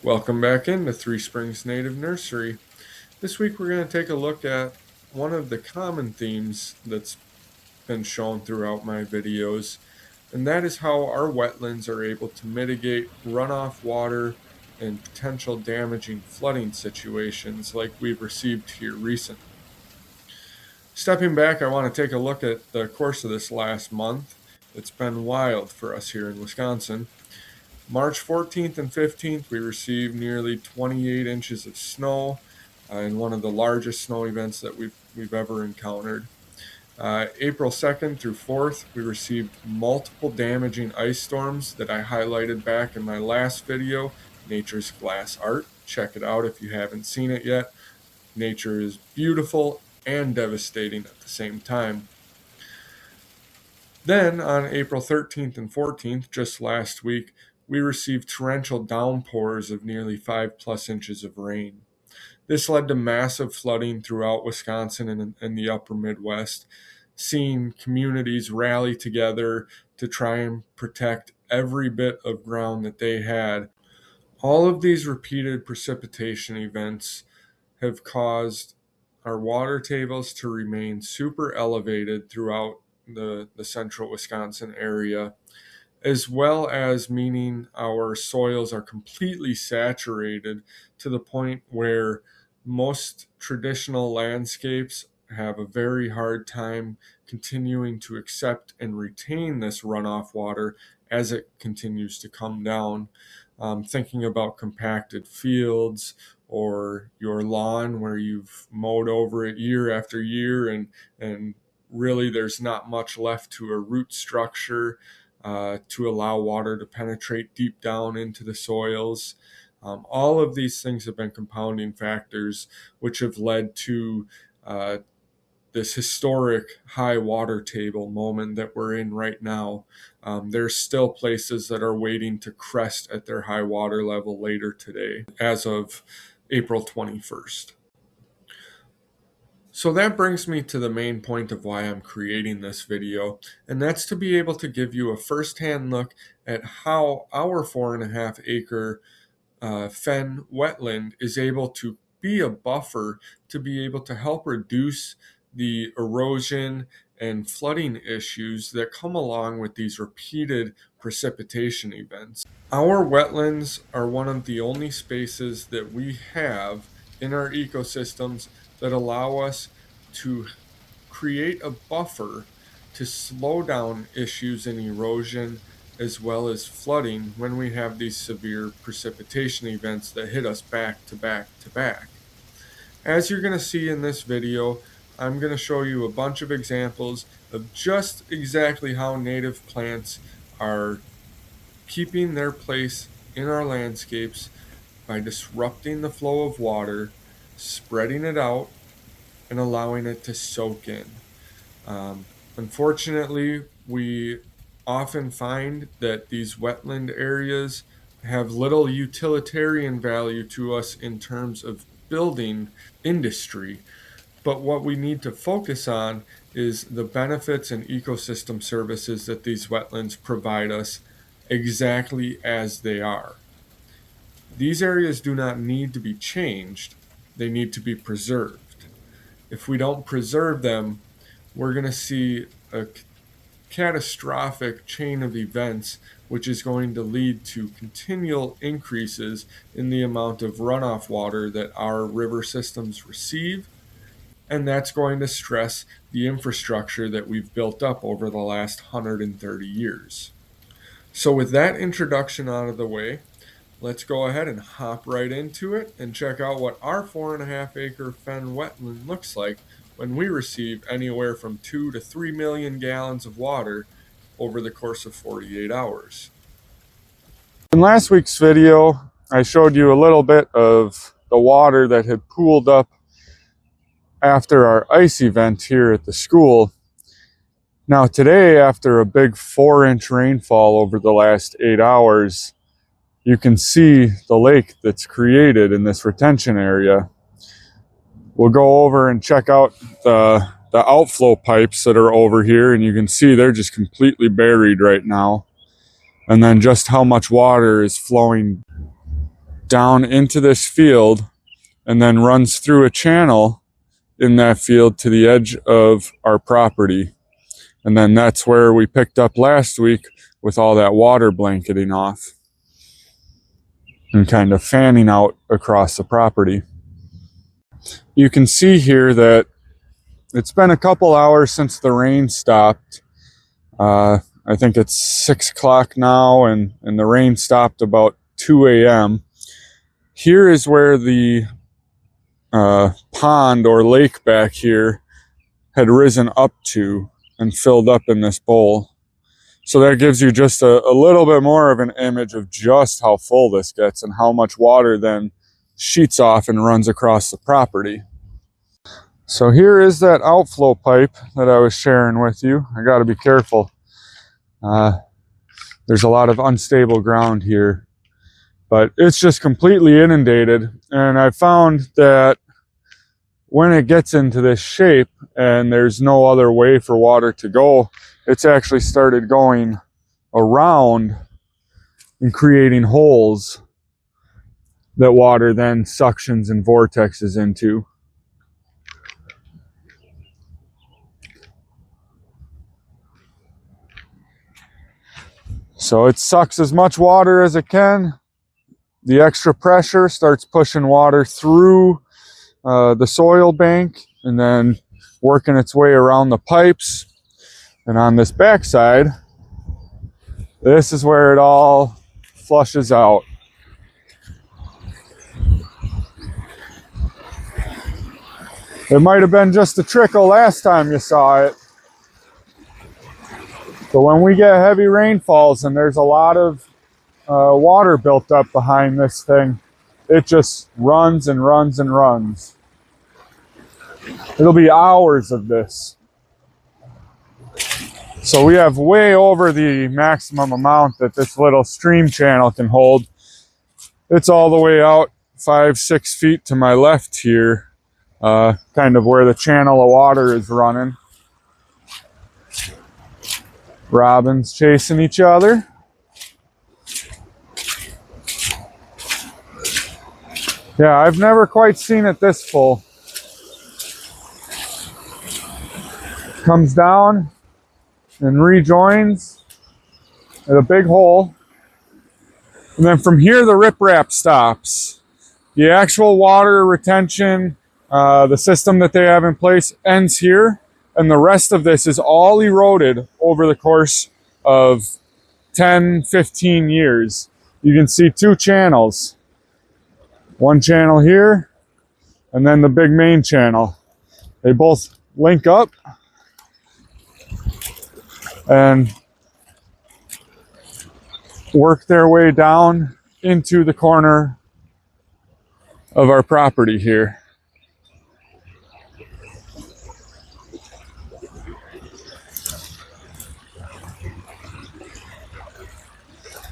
Welcome back into Three Springs Native Nursery. This week we're going to take a look at one of the common themes that's been shown throughout my videos, and that is how our wetlands are able to mitigate runoff water and potential damaging flooding situations like we've received here recently. Stepping back, I want to take a look at the course of this last month. It's been wild for us here in Wisconsin. March 14th and 15th, we received nearly 28 inches of snow in one of the largest snow events that we've ever encountered. April 2nd through 4th, we received multiple damaging ice storms that I highlighted back in my last video, Nature's Glass Art. Check it out if you haven't seen it yet. Nature is beautiful and devastating at the same time. Then on April 13th and 14th, just last week, we received torrential downpours of nearly 5+ inches of rain. This led to massive flooding throughout Wisconsin and the upper Midwest, seeing communities rally together to try and protect every bit of ground that they had. All of these repeated precipitation events have caused our water tables to remain super elevated throughout the central Wisconsin area, as well as meaning our soils are completely saturated to the point where most traditional landscapes have a very hard time continuing to accept and retain this runoff water as it continues to come down. Thinking about compacted fields or your lawn where you've mowed over it year after year and really there's not much left to a root structure to allow water to penetrate deep down into the soils. All of these things have been compounding factors which have led to this historic high water table moment that we're in right now. There's still places that are waiting to crest at their high water level later today, as of April 21st. So that brings me to the main point of why I'm creating this video, and that's to be able to give you a first-hand look at how our 4.5 acre fen wetland is able to be a buffer to be able to help reduce the erosion and flooding issues that come along with these repeated precipitation events. Our wetlands are one of the only spaces that we have in our ecosystems that allow us to create a buffer to slow down issues in erosion as well as flooding when we have these severe precipitation events that hit us back to back to back. As you're going to see in this video, I'm going to show you a bunch of examples of just exactly how native plants are keeping their place in our landscapes by disrupting the flow of water, spreading it out, and allowing it to soak in. Unfortunately, we often find that these wetland areas have little utilitarian value to us in terms of building industry. But what we need to focus on is the benefits and ecosystem services that these wetlands provide us exactly as they are. These areas do not need to be changed, they need to be preserved. If we don't preserve them, we're going to see a catastrophic chain of events which is going to lead to continual increases in the amount of runoff water that our river systems receive, and that's going to stress the infrastructure that we've built up over the last 130 years. So with that introduction out of the way, let's go ahead and hop right into it and check out what our 4.5 acre fen wetland looks like when we receive anywhere from 2 to 3 million gallons of water over the course of 48 hours. In last week's video, I showed you a little bit of the water that had pooled up after our ice event here at the school. Now today, after a big 4-inch rainfall over the last 8 hours, you can see the lake that's created in this retention area. We'll go over and check out the outflow pipes that are over here, and you can see they're just completely buried right now. And then just how much water is flowing. down into this field and then runs through a channel in that field to the edge of our property. And then that's where we picked up last week with all that water blanketing off and kind of fanning out across the property. You can see here that it's been a couple hours since the rain stopped. I think it's 6 o'clock now, and the rain stopped about 2 a.m. Here is where the pond or lake back here had risen up to and filled up in this bowl. So that gives you just a little bit more of an image of just how full this gets and how much water then sheets off and runs across the property. So here is that outflow pipe that I was sharing with you. I got to be careful. There's a lot of unstable ground here, but it's just completely inundated. And I found that when it gets into this shape and there's no other way for water to go, it's actually started going around and creating holes that water then suctions and vortexes into. So it sucks as much water as it can. The extra pressure starts pushing water through the soil bank and then working its way around the pipes. And on this backside, this is where it all flushes out. It might have been just a trickle last time you saw it. But when we get heavy rainfalls and there's a lot of water built up behind this thing, it just runs and runs and runs. It'll be hours of this. So we have way over the maximum amount that this little stream channel can hold. It's all the way out 5-6 feet to my left here, kind of where the channel of water is running. Robins chasing each other. Yeah, I've never quite seen it this full. Comes down and rejoins at a big hole. And then from here, the riprap stops. The actual water retention, the system that they have in place ends here. And the rest of this is all eroded over the course of 10, 15 years. You can see two channels. One channel here, and then the big main channel. They both link up and work their way down into the corner of our property here.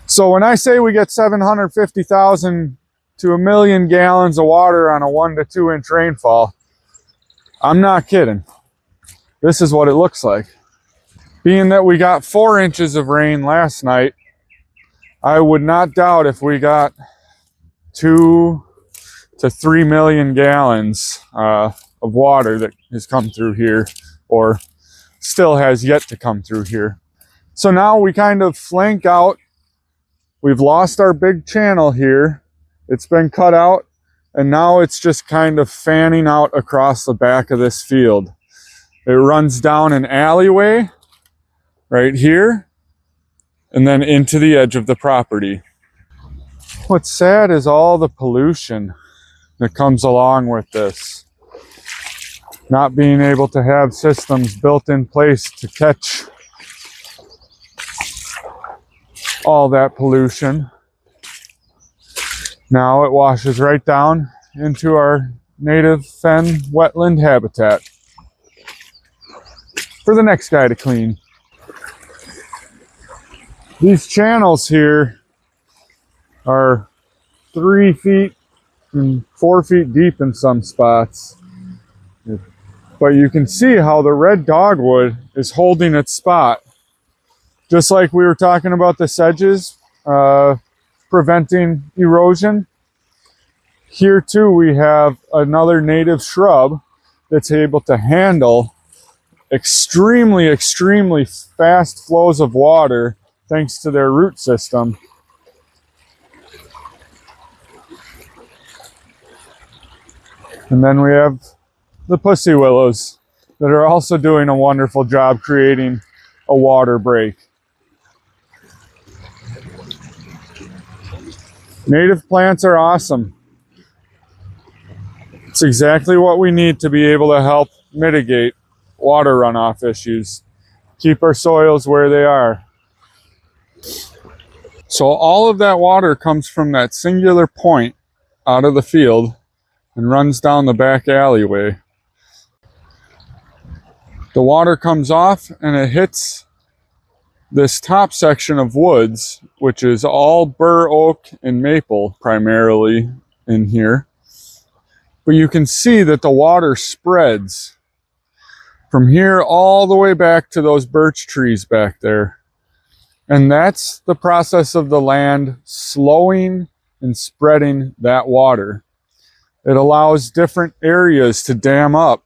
So when I say we get 750,000 to 1 million gallons of water on a 1 to 2 inch rainfall, I'm not kidding. This is what it looks like. Being that we got 4 inches of rain last night, I would not doubt if we got 2 to 3 million gallons of water that has come through here, or still has yet to come through here. So now we kind of flank out. We've lost our big channel here. It's been cut out, and now it's just kind of fanning out across the back of this field. It runs down an alleyway right here, and then into the edge of the property. What's sad is all the pollution that comes along with this. Not being able to have systems built in place to catch all that pollution. Now it washes right down into our native fen wetland habitat for the next guy to clean. These channels here are 3 feet and 4 feet deep in some spots. But you can see how the red dogwood is holding its spot. Just like we were talking about the sedges preventing erosion, Here too we have another native shrub that's able to handle extremely fast flows of water thanks to their root system. And then we have the pussy willows that are also doing a wonderful job creating a water break. Native plants are awesome. It's exactly what we need to be able to help mitigate water runoff issues, keep our soils where they are. So all of that water comes from that singular point out of the field and runs down the back alleyway. The water comes off and it hits this top section of woods, which is all bur oak and maple primarily in here. But you can see that the water spreads from here all the way back to those birch trees back there. And that's the process of the land slowing and spreading that water. It allows different areas to dam up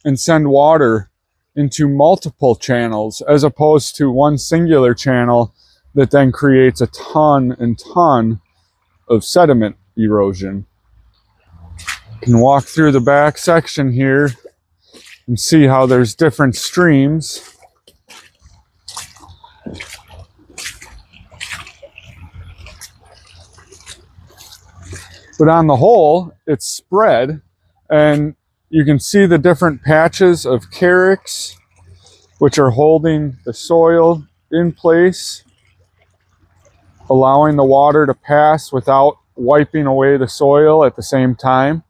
and send water into multiple channels as opposed to one singular channel that then creates a ton and ton of sediment erosion. You can walk through the back section here and see how there's different streams. But on the whole, it's spread, and you can see the different patches of carex, which are holding the soil in place, allowing the water to pass without wiping away the soil at the same time.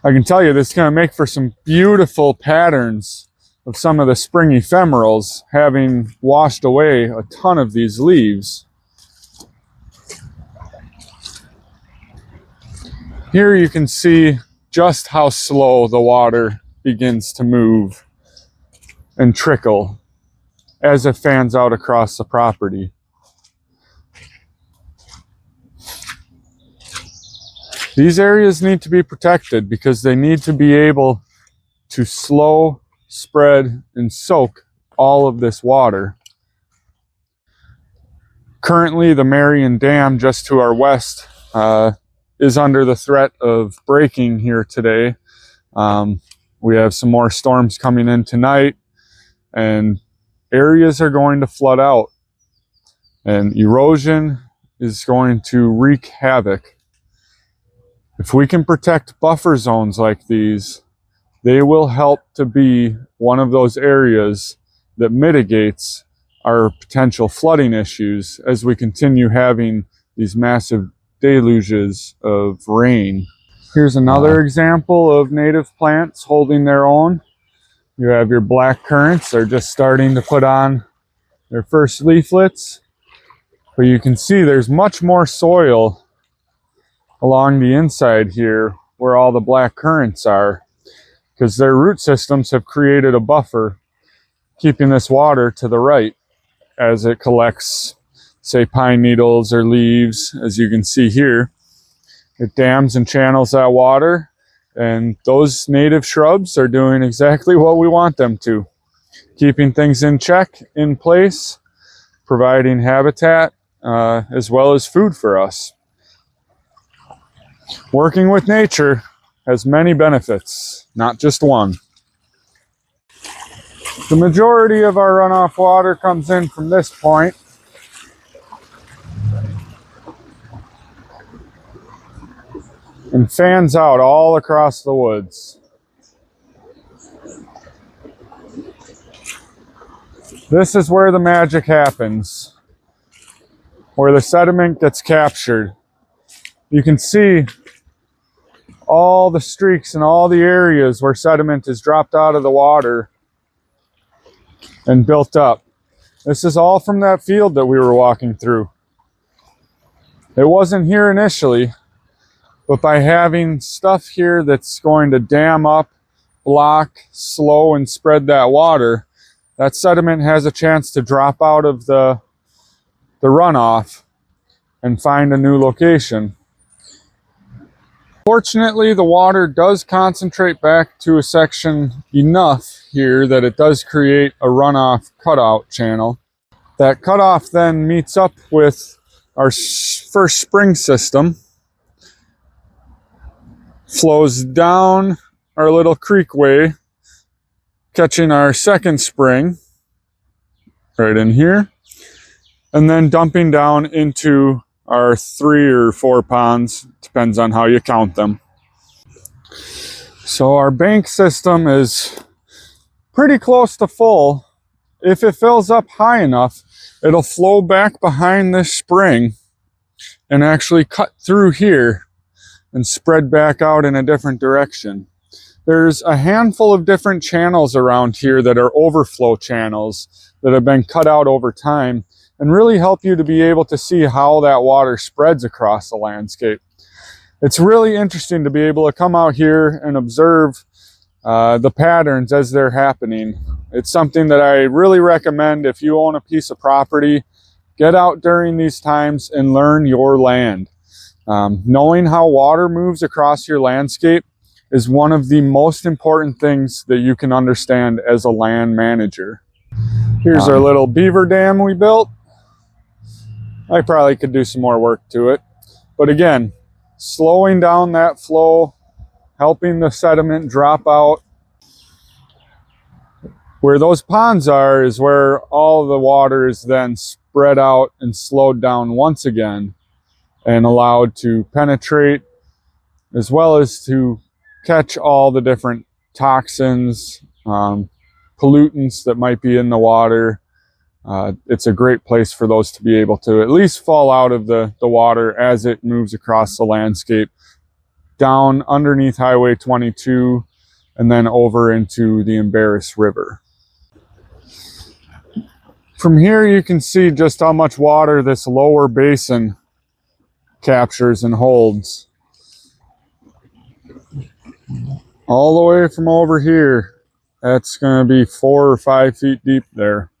I can tell you this is going to make for some beautiful patterns of some of the spring ephemerals, having washed away a ton of these leaves. Here you can see just how slow the water begins to move and trickle as it fans out across the property. These areas need to be protected because they need to be able to slow, spread, and soak all of this water. Currently, the Marion Dam just to our west is under the threat of breaking here today. We have some more storms coming in tonight, and areas are going to flood out, and erosion is going to wreak havoc. If we can protect buffer zones like these, they will help to be one of those areas that mitigates our potential flooding issues as we continue having these massive deluges of rain. Here's another example of native plants holding their own. You have your black currants. They're just starting to put on their first leaflets. But you can see there's much more soil along the inside here where all the black currants are, because their root systems have created a buffer keeping this water to the right as it collects, say, pine needles or leaves. As you can see here, it dams and channels that water, and those native shrubs are doing exactly what we want them to, keeping things in check, in place, providing habitat as well as food for us. Working with nature has many benefits, not just one. The majority of our runoff water comes in from this point. And fans out all across the woods. This is where the magic happens, where the sediment gets captured. You can see all the streaks in all the areas where sediment is dropped out of the water and built up. This is all from that field that we were walking through. It wasn't here initially, but by having stuff here that's going to dam up, block, slow, and spread that water, that sediment has a chance to drop out of the runoff and find a new location. Fortunately, the water does concentrate back to a section enough here that it does create a runoff cutout channel. That cutoff then meets up with our first spring system, flows down our little creekway, catching our second spring right in here, and then dumping down into our 3 or 4 ponds, depends on how you count them. So our bank system is pretty close to full. If it fills up high enough, it'll flow back behind this spring and actually cut through here and spread back out in a different direction. There's a handful of different channels around here that are overflow channels that have been cut out over time and really help you to be able to see how that water spreads across the landscape. It's really interesting to be able to come out here and observe the patterns as they're happening. It's something that I really recommend if you own a piece of property. Get out during these times and learn your land. Knowing how water moves across your landscape is one of the most important things that you can understand as a land manager. Here's our little beaver dam we built. I probably could do some more work to it. But again, slowing down that flow, helping the sediment drop out. Where those ponds are is where all the water is then spread out and slowed down once again and allowed to penetrate, as well as to catch all the different toxins, pollutants that might be in the water. It's a great place for those to be able to at least fall out of the water as it moves across the landscape, down underneath Highway 22, and then over into the Embarrass River. From here you can see just how much water this lower basin captures and holds. All the way from over here, that's going to be 4 or 5 feet deep there.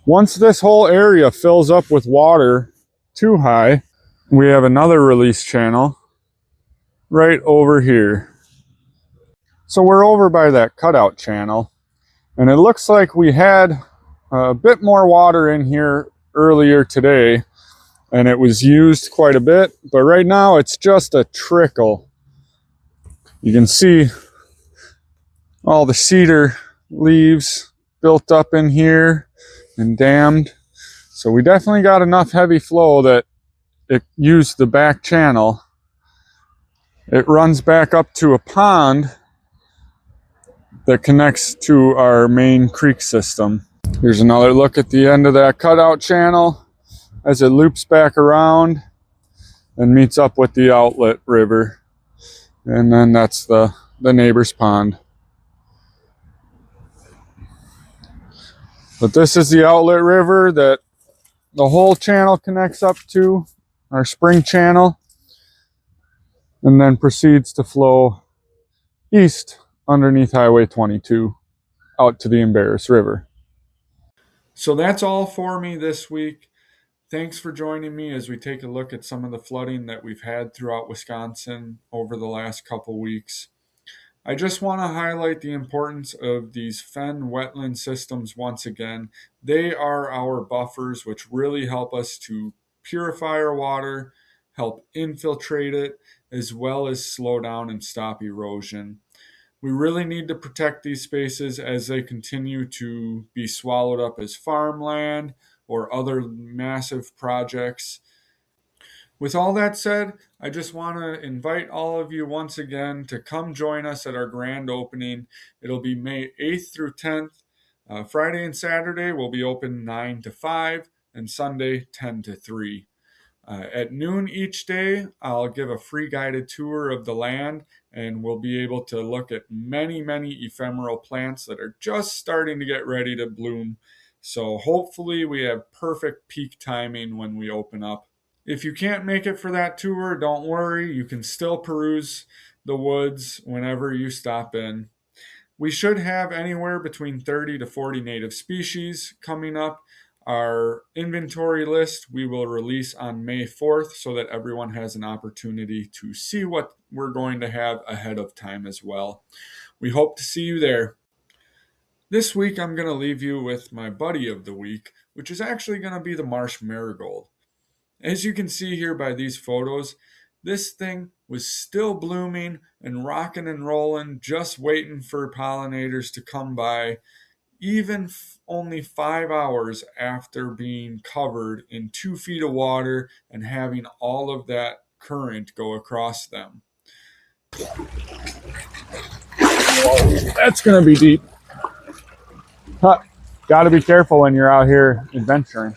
Once this whole area fills up with water too high, we have another release channel right over here. So we're over by that cutout channel, and it looks like we had a bit more water in here earlier today, and it was used quite a bit, but right now it's just a trickle. You can see all the cedar leaves built up in here and dammed. So we definitely got enough heavy flow that it used the back channel. It runs back up to a pond that connects to our main creek system. Here's another look at the end of that cutout channel as it loops back around and meets up with the outlet river. And then that's the neighbor's pond. But this is the outlet river that the whole channel connects up to, our spring channel, and then proceeds to flow east underneath Highway 22 out to the Embarrass River. So that's all for me this week. Thanks for joining me as we take a look at some of the flooding that we've had throughout Wisconsin over the last couple weeks. I just want to highlight the importance of these fen wetland systems once again. They are our buffers, which really help us to purify our water, help infiltrate it, as well as slow down and stop erosion. We really need to protect these spaces as they continue to be swallowed up as farmland or other massive projects. With all that said, I just want to invite all of you once again to come join us at our grand opening. It'll be May 8th through 10th. Friday and Saturday will be open 9 to 5 and Sunday 10 to 3. At noon each day, I'll give a free guided tour of the land, and we'll be able to look at many, many ephemeral plants that are just starting to get ready to bloom. So hopefully we have perfect peak timing when we open up. If you can't make it for that tour, don't worry. You can still peruse the woods whenever you stop in. We should have anywhere between 30 to 40 native species coming up. Our inventory list we will release on May 4th so that everyone has an opportunity to see what we're going to have ahead of time as well. We hope to see you there. This week I'm going to leave you with my buddy of the week, which is actually going to be the marsh marigold. As you can see here by these photos, this thing was still blooming and rocking and rolling, just waiting for pollinators to come by, even only 5 hours after being covered in 2 feet of water and having all of that current go across them. That's going to be deep. Huh. Got to be careful when you're out here adventuring.